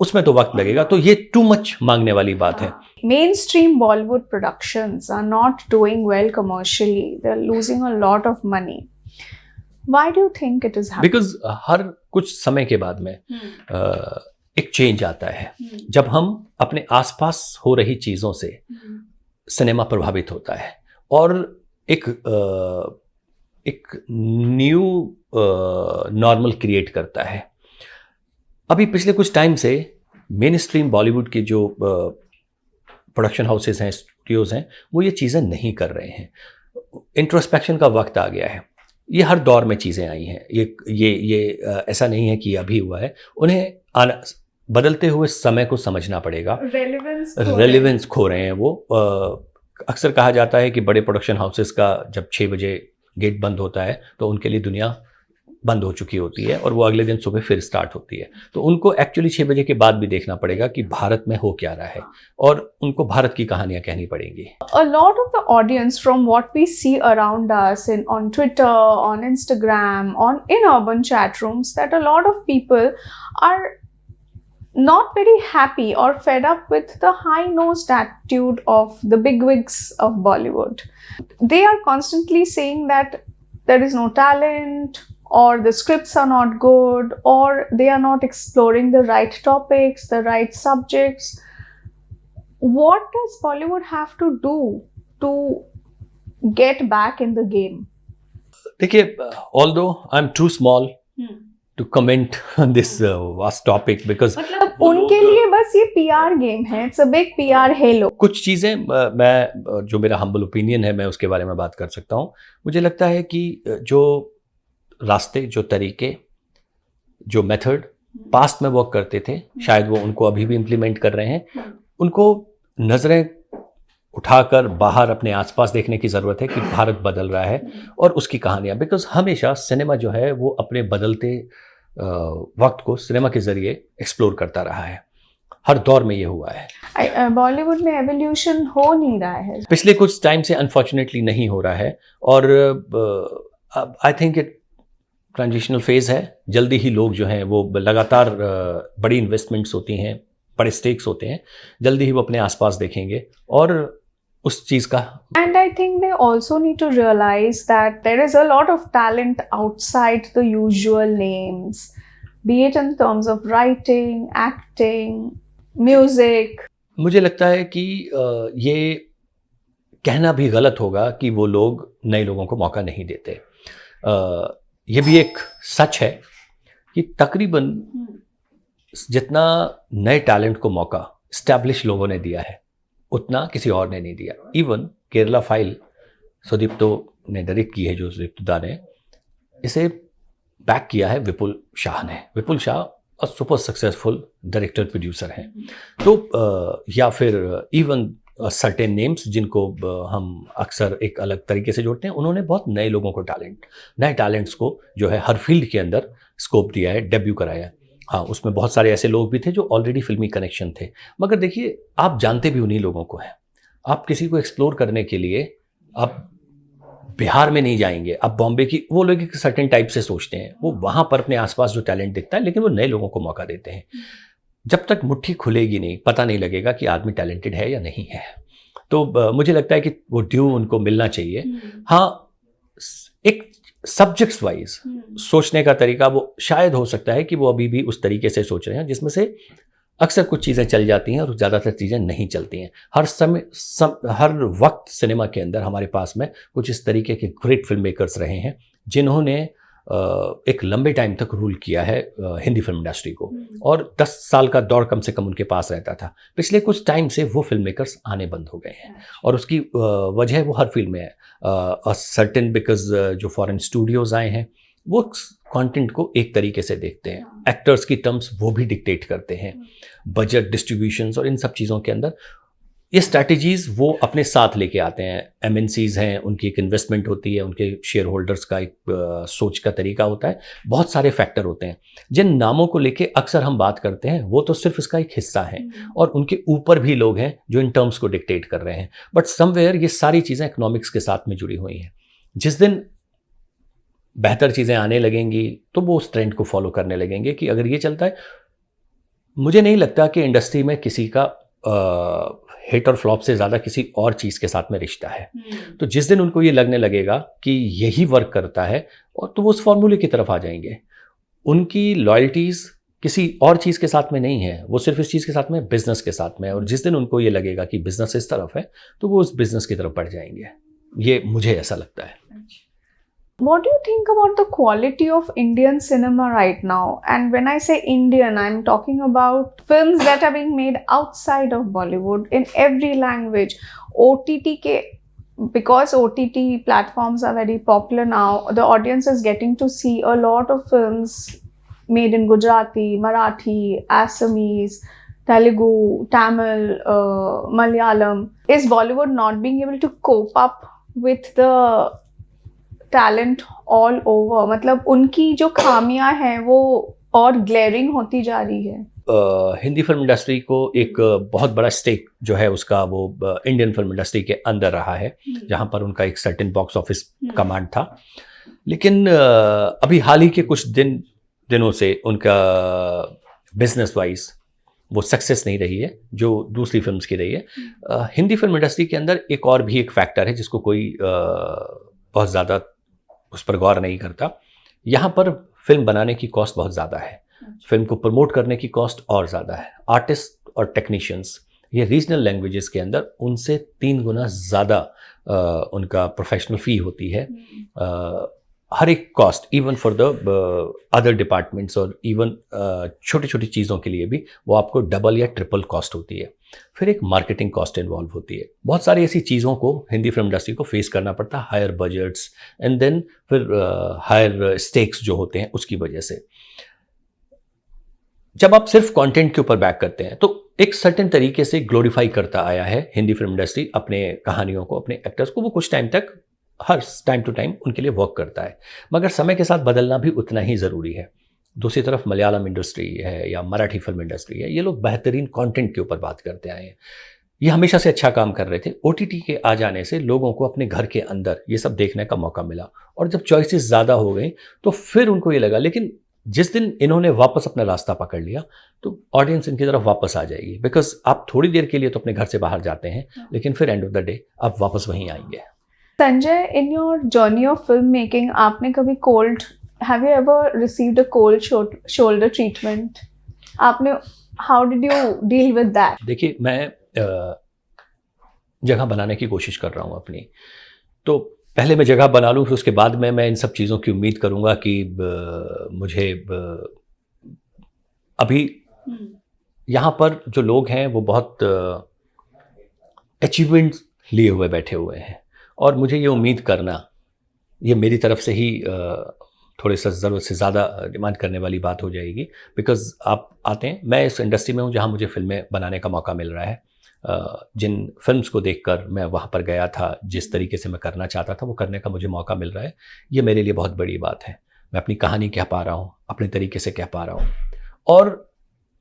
उसमें तो वक्त लगेगा। तो ये टू मच मांगने वाली बात है। Mainstream Bollywood productions are not doing well commercially. They're losing a lot of money. Why do you think it is happening? Because हर कुछ समय के बाद में एक चेंज आता है। जब हम अपने आसपास हो रही चीज़ों से सिनेमा प्रभावित होता है और एक न्यू नॉर्मल क्रिएट करता है। अभी पिछले कुछ टाइम से मेन स्ट्रीम बॉलीवुड के जो प्रोडक्शन हाउसेस हैं, स्टूडियोज़ हैं, वो ये चीज़ें नहीं कर रहे हैं। इंट्रोस्पेक्शन का वक्त आ गया है। ये हर दौर में चीज़ें आई हैं। ये ऐसा नहीं है कि अभी हुआ है। उन्हें बदलते हुए समय को समझना पड़ेगा। रेलेवेंस खो रहे हैं वो। अक्सर कहा जाता है कि बड़े प्रोडक्शन हाउसेस का जब 6 बजे गेट बंद होता है तो उनके लिए दुनिया बंद हो चुकी होती है और वो अगले दिन सुबह फिर स्टार्ट होती है। तो उनको एक्चुअली 6 बजे के बाद भी देखना पड़ेगा कि भारत में हो क्या रहा है और उनको भारत की कहानियां कहनी पड़ेंगी। A lot of the audience, from what we see around us on Twitter, on Instagram, in urban chat rooms, that a lot of people are not very happy or fed up with the high-nosed attitude of the bigwigs of Bollywood. They are constantly saying that there is no talent, or the scripts are not good, or they are not exploring the right topics, the right subjects. What does Bollywood have to do to get back in the game? देखिए, although I'm too small to comment on this vast topic because मतलब उनके लिए बस ये PR game है, it's a big PR halo. कुछ चीज़ें मैं जो मेरा हम्बल ओपिनियन है मैं उसके बारे में बात कर सकता हूँ। मुझे लगता है कि जो रास्ते, जो तरीके, जो मेथड पास्ट में वर्क करते थे, शायद वो उनको अभी भी इम्प्लीमेंट कर रहे हैं। उनको नज़रें उठाकर बाहर अपने आसपास देखने की ज़रूरत है कि भारत बदल रहा है और उसकी कहानियाँ। बिकॉज हमेशा सिनेमा जो है वो अपने बदलते वक्त को सिनेमा के ज़रिए एक्सप्लोर करता रहा है। हर दौर में ये हुआ है। बॉलीवुड में एवोल्यूशन हो नहीं रहा है पिछले कुछ टाइम से, अनफॉर्चुनेटली नहीं हो रहा है। और I think it transitional phase है। जल्दी ही लोग जो हैं वो लगातार बड़ी इन्वेस्टमेंट्स होती हैं, बड़े स्टेक्स होते हैं, जल्दी ही वो अपने आसपास देखेंगे और उस चीज़ का। And I think they also need to realize that there is a lot of talent outside the usual names, be it in terms of writing, acting, music. मुझे लगता है कि ये कहना भी गलत होगा कि वो लोग नए लोगों को मौका नहीं देते। ये भी एक सच है कि तकरीबन जितना नए टैलेंट को मौका एस्टैब्लिश लोगों ने दिया है उतना किसी और ने नहीं दिया। इवन केरला फाइल सुदीप्तो ने डायरेक्ट की है, जो सुदीप्तो ने इसे बैक किया है विपुल शाह ने। Vipul Shah super successful director producer हैं। तो या फिर इवन सर्टेन नेम्स जिनको हम अक्सर एक अलग तरीके से जोड़ते हैं, उन्होंने बहुत नए लोगों को नए टैलेंट्स को जो है हर फील्ड के अंदर स्कोप दिया है, डेब्यू कराया है। हाँ, उसमें बहुत सारे ऐसे लोग भी थे जो ऑलरेडी फिल्मी कनेक्शन थे, मगर देखिए आप जानते भी उन्हीं लोगों को हैं। आप किसी को एक्सप्लोर करने के लिए आप बिहार में नहीं जाएंगे, आप बॉम्बे की, वो लोग एक सर्टेन टाइप से सोचते हैं, वो वहाँ पर अपने आसपास जो टैलेंट दिखता है, लेकिन वो नए लोगों को मौका देते हैं। जब तक मुट्ठी खुलेगी नहीं, पता नहीं लगेगा कि आदमी टैलेंटेड है या नहीं है। तो मुझे लगता है कि वो ड्यू उनको मिलना चाहिए। हाँ, एक सब्जेक्ट्स वाइज सोचने का तरीका वो शायद हो सकता है कि वो अभी भी उस तरीके से सोच रहे हैं जिसमें से अक्सर कुछ चीज़ें चल जाती हैं और ज़्यादातर चीज़ें नहीं चलती हैं। हर वक्त सिनेमा के अंदर हमारे पास में कुछ इस तरीके के ग्रेट फिल्म मेकर्स रहे हैं जिन्होंने एक लंबे टाइम तक रूल किया है हिंदी फिल्म इंडस्ट्री को, और 10 साल का दौर कम से कम उनके पास रहता था। पिछले कुछ टाइम से वो फिल्म मेकर्स आने बंद हो गए हैं और उसकी वजह वो हर फील्ड में है। सर्टेन बिकॉज जो फॉरेन स्टूडियोज़ आए हैं वो कंटेंट को एक तरीके से देखते हैं, एक्टर्स की टर्म्स वो भी डिक्टेट करते हैं, बजट, डिस्ट्रीब्यूशंस और इन सब चीज़ों के अंदर ये स्ट्रैटेजीज वो अपने साथ लेके आते हैं। एमएनसीज हैं, उनकी एक इन्वेस्टमेंट होती है, उनके शेयर होल्डर्स का एक सोच का तरीका होता है, बहुत सारे फैक्टर होते हैं। जिन नामों को लेके अक्सर हम बात करते हैं वो तो सिर्फ इसका एक हिस्सा है, और उनके ऊपर भी लोग हैं जो इन टर्म्स को डिक्टेट कर रहे हैं। बट समवेयर ये सारी चीज़ें इकोनॉमिक्स के साथ में जुड़ी हुई हैं। जिस दिन बेहतर चीज़ें आने लगेंगी तो वो उस ट्रेंड को फॉलो करने लगेंगे कि अगर ये चलता है। मुझे नहीं लगता कि इंडस्ट्री में किसी का हिट और फ्लॉप से ज़्यादा किसी और चीज़ के साथ में रिश्ता है। तो जिस दिन उनको ये लगने लगेगा कि यही वर्क करता है, और तो वो उस फॉर्मूले की तरफ आ जाएंगे। उनकी लॉयल्टीज़ किसी और चीज़ के साथ में नहीं है, वो सिर्फ इस चीज़ के साथ में, बिजनेस के साथ में। और जिस दिन उनको ये लगेगा कि बिजनेस इस तरफ है तो वो उस बिजनेस की तरफ बढ़ जाएंगे। ये मुझे ऐसा लगता है। What do you think about the quality of Indian cinema right now? And when I say Indian, I'm talking about films that are being made outside of Bollywood in every language. OTT ke, because OTT platforms are very popular now, the audience is getting to see a lot of films made in Gujarati, Marathi, Assamese, Telugu, Tamil, Malayalam. Is Bollywood not being able to cope up with the talent all over? मतलब उनकी जो खामियां हैं वो और glaring होती जा रही है। हिंदी फिल्म इंडस्ट्री को एक बहुत बड़ा स्टेक जो है उसका वो इंडियन फिल्म इंडस्ट्री के अंदर रहा है, जहां पर उनका एक सर्टेन बॉक्स ऑफिस कमांड था। लेकिन अभी हाल ही के कुछ दिनों से उनका बिजनेस वाइज वो सक्सेस नहीं रही है जो दूसरी फिल्म्स की रही है। हिंदी फिल्म इंडस्ट्री के अंदर एक और भी एक फैक्टर है जिसको कोई बहुत ज़्यादा उस पर गौर नहीं करता। यहाँ पर फिल्म बनाने की कॉस्ट बहुत ज़्यादा है, फिल्म को प्रमोट करने की कॉस्ट और ज़्यादा है। आर्टिस्ट और टेक्नीशियंस ये रीजनल लैंग्वेजेस के अंदर उनसे 3 गुना ज़्यादा उनका प्रोफेशनल फ़ी होती है। हर एक cost, even for the other departments और इवन छोटी छोटी चीज़ों के लिए भी वो आपको डबल या ट्रिपल कॉस्ट होती है। फिर एक मार्केटिंग कॉस्ट इन्वॉल्व होती है। बहुत सारी ऐसी चीज़ों को हिंदी फिल्म इंडस्ट्री को फेस करना पड़ता है, हायर बजट्स एंड देन फिर हायर स्टेक्स जो होते हैं उसकी वजह से। जब आप सिर्फ कंटेंट के ऊपर बैक करते हैं तो एक सर्टेन तरीके से ग्लोरीफाई करता आया है हिंदी फिल्म इंडस्ट्री अपने कहानियों को, अपने एक्टर्स को। वो कुछ टाइम तक हर टाइम टू टाइम उनके लिए वर्क करता है, मगर समय के साथ बदलना भी उतना ही ज़रूरी है। दूसरी तरफ मलयालम इंडस्ट्री है या मराठी फिल्म इंडस्ट्री है, ये लोग बेहतरीन कंटेंट के ऊपर बात करते आए हैं। ये हमेशा से अच्छा काम कर रहे थे। ओटीटी के आ जाने से लोगों को अपने घर के अंदर ये सब देखने का मौका मिला, और जब चॉइसेस ज़्यादा हो गई तो फिर उनको ये लगा। लेकिन जिस दिन इन्होंने वापस अपना रास्ता पकड़ लिया तो ऑडियंस इनकी तरफ वापस आ जाएगी। बिकॉज आप थोड़ी देर के लिए तो अपने घर से बाहर जाते हैं, लेकिन फिर एंड ऑफ द डे आप वापस वहीं आएंगे। Sanjay, in your journey of film making, आपने कभी have you ever received a cold shoulder treatment? आपने how did you deal with that? देखिए, मैं जगह बनाने की कोशिश कर रहा हूँ अपनी, तो पहले मैं जगह बना लूँ, फिर उसके बाद में मैं इन सब चीज़ों की उम्मीद करूँगा कि मुझे अभी यहाँ पर जो लोग हैं वो बहुत अचीवमेंट लिए हुए बैठे हुए हैं, और मुझे ये उम्मीद करना, ये मेरी तरफ से ही थोड़े सा ज़रूरत से ज़्यादा डिमांड करने वाली बात हो जाएगी। बिकॉज़ आप आते हैं, मैं इस इंडस्ट्री में हूँ जहाँ मुझे फ़िल्में बनाने का मौका मिल रहा है। जिन फिल्म्स को देखकर मैं वहाँ पर गया था, जिस तरीके से मैं करना चाहता था वो करने का मुझे मौका मिल रहा है, ये मेरे लिए बहुत बड़ी बात है। मैं अपनी कहानी कह पा रहा हूँ, अपने तरीके से कह पा रहा हूँ, और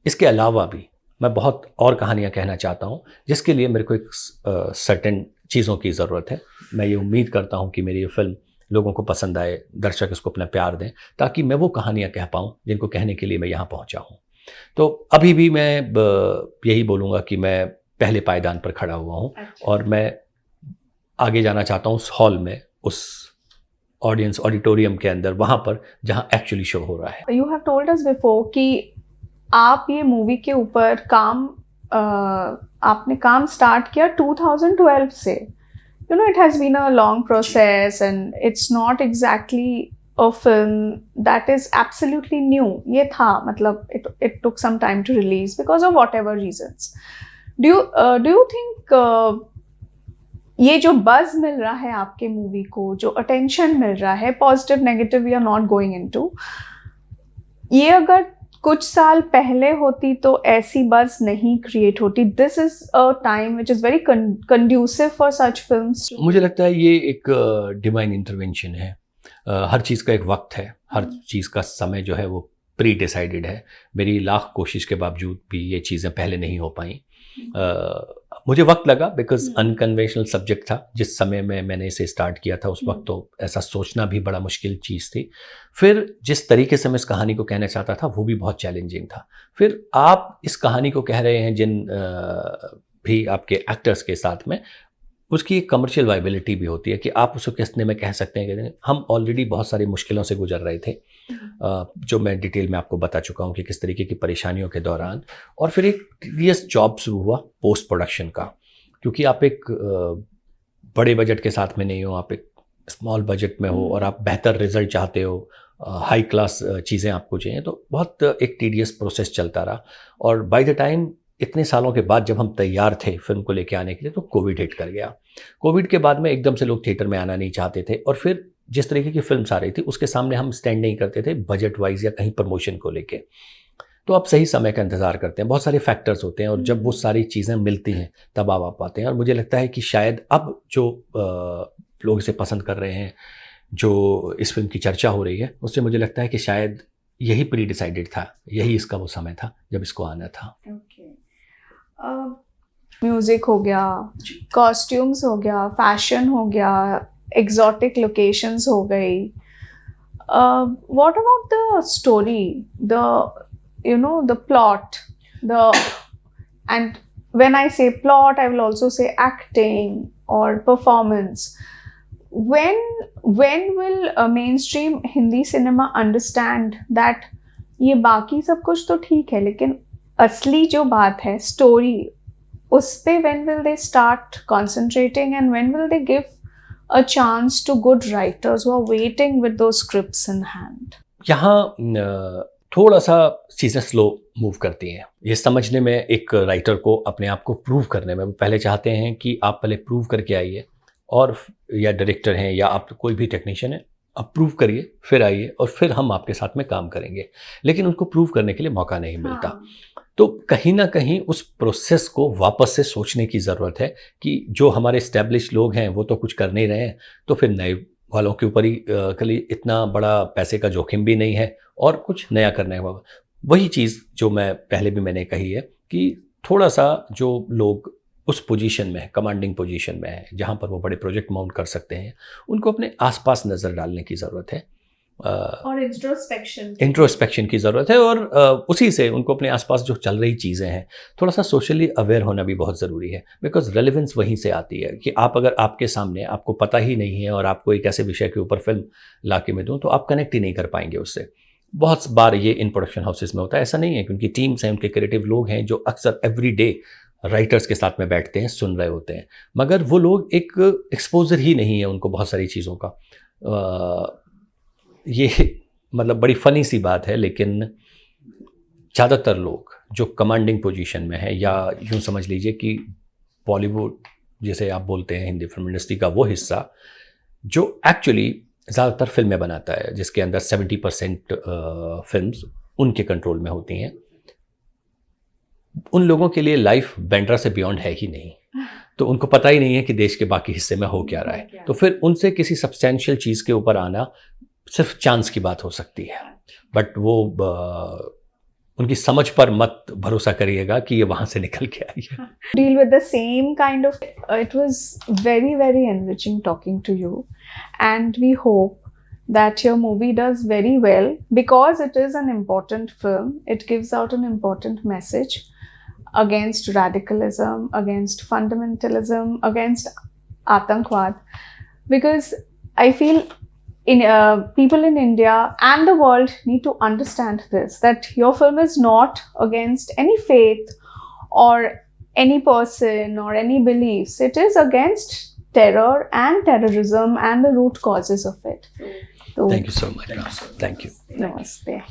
इसके अलावा भी मैं बहुत और कहानियाँ कहना चाहता हूँ, जिसके लिए मेरे को एक सर्टेन चीज़ों की ज़रूरत है। मैं ये उम्मीद करता हूँ कि मेरी ये फिल्म लोगों को पसंद आए, दर्शक इसको अपना प्यार दें, ताकि मैं वो कहानियाँ कह पाऊँ जिनको कहने के लिए मैं यहाँ पहुँचा हूँ। तो अभी भी मैं यही बोलूँगा कि मैं पहले पायदान पर खड़ा हुआ हूँ, और मैं आगे जाना चाहता हूँ उस हॉल में, उस ऑडिटोरियम के अंदर, वहाँ पर जहाँ एक्चुअली शो हो रहा है। You have told us before कि आप ये मूवी के ऊपर आपने काम स्टार्ट किया 2012 से। You know, it has been a long process and it's not exactly a film that is absolutely new. ये था, मतलब it took some time to release because of whatever reasons. Do you think ये जो buzz मिल रहा है आपके movie को, जो attention मिल रहा है, positive negative we are not going into, ये अगर कुछ साल पहले होती तो ऐसी बज़ नहीं क्रिएट होती. This is a time which is very conducive for such films. मुझे लगता है ये एक डिवाइन इंटरवेंशन है. हर चीज़ का एक वक्त है, हर चीज़ का समय जो है वो प्री डिसाइडेड है. मेरी लाख कोशिश के बावजूद भी ये चीज़ें पहले नहीं हो पाई. मुझे वक्त लगा बिकॉज अनकन्वेंशनल सब्जेक्ट था. जिस समय में मैंने इसे स्टार्ट किया था उस वक्त तो ऐसा सोचना भी बड़ा मुश्किल चीज़ थी. फिर जिस तरीके से मैं इस कहानी को कहना चाहता था वो भी बहुत चैलेंजिंग था. फिर आप इस कहानी को कह रहे हैं जिन भी आपके एक्टर्स के साथ में, उसकी एक कमर्शियल वाइबिलिटी भी होती है कि आप उसको कितने में कह सकते हैं कि हम ऑलरेडी बहुत सारी मुश्किलों से गुजर रहे थे, जो मैं डिटेल में आपको बता चुका हूँ कि किस तरीके की परेशानियों के दौरान. और फिर एक टीडियस जॉब शुरू हुआ पोस्ट प्रोडक्शन का, क्योंकि आप एक बड़े बजट के साथ में नहीं हो, आप एक स्मॉल बजट में हो और आप बेहतर रिजल्ट चाहते हो, हाई क्लास चीज़ें आपको चाहिए, तो बहुत एक टीडियस प्रोसेस चलता रहा. और बाय द टाइम इतने सालों के बाद जब हम तैयार थे फिल्म को लेके आने के लिए तो कोविड हिट कर गया. कोविड के बाद में एकदम से लोग थिएटर में आना नहीं चाहते थे और फिर जिस तरीके की फिल्म्स आ रही थी उसके सामने हम स्टैंड नहीं करते थे बजट वाइज या कहीं प्रमोशन को लेके. तो आप सही समय का इंतज़ार करते हैं, बहुत सारे फैक्टर्स होते हैं और जब वो सारी चीज़ें मिलती हैं तब आप आ पाते हैं. और मुझे लगता है कि शायद अब जो लोग इसे पसंद कर रहे हैं, जो इस फिल्म की चर्चा हो रही है, उससे मुझे लगता है कि शायद यही प्री डिसाइडेड था, यही इसका वो समय था जब इसको आना था. म्यूजिक हो गया, कॉस्ट्यूम्स हो गया, फैशन हो गया, एग्जॉटिक लोकेशंस हो गई. What about the story, the plot, and when I say plot I will also say acting or performance. When will a mainstream Hindi cinema understand that ये बाकी सब कुछ तो ठीक है लेकिन असली जो बात है स्टोरी, उस पे when will they start concentrating and when will they give a chance to good writers who are waiting with those scripts in hand? यहाँ थोड़ा सा चीज़ें स्लो मूव करती हैं. ये समझने में एक राइटर को अपने आप को प्रूव करने में, वो पहले चाहते हैं कि आप पहले प्रूव करके आइए, और या डायरेक्टर हैं या आप कोई भी टेक्नीशियन है, आप प्रूव करिए फिर आइए और फिर हम आपके साथ में काम करेंगे. लेकिन उनको प्रूव करने के लिए मौका नहीं मिलता. तो कहीं ना कहीं उस प्रोसेस को वापस से सोचने की ज़रूरत है कि जो हमारे इस्टेब्लिश लोग हैं वो तो कुछ कर नहीं रहे हैं, तो फिर नए वालों के ऊपर ही कभी इतना बड़ा पैसे का जोखिम भी नहीं है और कुछ नया करने का. वही चीज़ जो मैं पहले भी मैंने कही है कि थोड़ा सा जो लोग उस पोजीशन में है, कमांडिंग पोजीशन में है, जहाँ पर वो बड़े प्रोजेक्ट माउंट कर सकते हैं, उनको अपने आसपास नज़र डालने की ज़रूरत है और इंट्रोस्पेक्शन की ज़रूरत है. और उसी से उनको अपने आसपास जो चल रही चीज़ें हैं थोड़ा सा सोशली अवेयर होना भी बहुत ज़रूरी है. बिकॉज रेलेवेंस वहीं से आती है कि आप अगर आपके सामने आपको पता ही नहीं है और आपको एक ऐसे विषय के ऊपर फिल्म ला के मैं दूँ तो आप कनेक्ट ही नहीं कर पाएंगे उससे. बहुत बार ये इन प्रोडक्शन हाउसेस में होता है. ऐसा नहीं है, क्योंकि टीम्स हैं, उनके क्रिएटिव लोग हैं जो अक्सर एवरी डे राइटर्स के साथ में बैठते हैं, सुन रहे होते हैं, मगर वो लोग एक एक्सपोजर ही नहीं है उनको बहुत सारी चीज़ों का. ये मतलब बड़ी फ़नी सी बात है, लेकिन ज़्यादातर लोग जो कमांडिंग पोजीशन में है, या यूँ समझ लीजिए कि बॉलीवुड जैसे आप बोलते हैं हिंदी फिल्म इंडस्ट्री का वो हिस्सा जो एक्चुअली ज़्यादातर फिल्में बनाता है, जिसके अंदर 70% फिल्म्स उनके कंट्रोल में होती हैं, उन लोगों के लिए लाइफ बैंड्रा से बियॉन्ड है ही नहीं. तो उनको पता ही नहीं है कि देश के बाकी हिस्से में हो क्या रहा है. तो फिर उनसे किसी सब्सटेंशियल चीज़ के ऊपर आना सिर्फ चांस की बात हो सकती है. बट वो उनकी समझ पर मत भरोसा करिएगा कि ये वहाँ से निकल के आई है. Deal with the same kind of. It was very, very enriching talking to you, and we hope that your movie does very well because it is an important film. It gives out an important message against radicalism, against fundamentalism, against Atankwad. Because I feel people in India and the world need to understand this, that your film is not against any faith or any person or any beliefs. It is against terror and terrorism and the root causes of it. So, Thank you so much. Thank you. Namaste.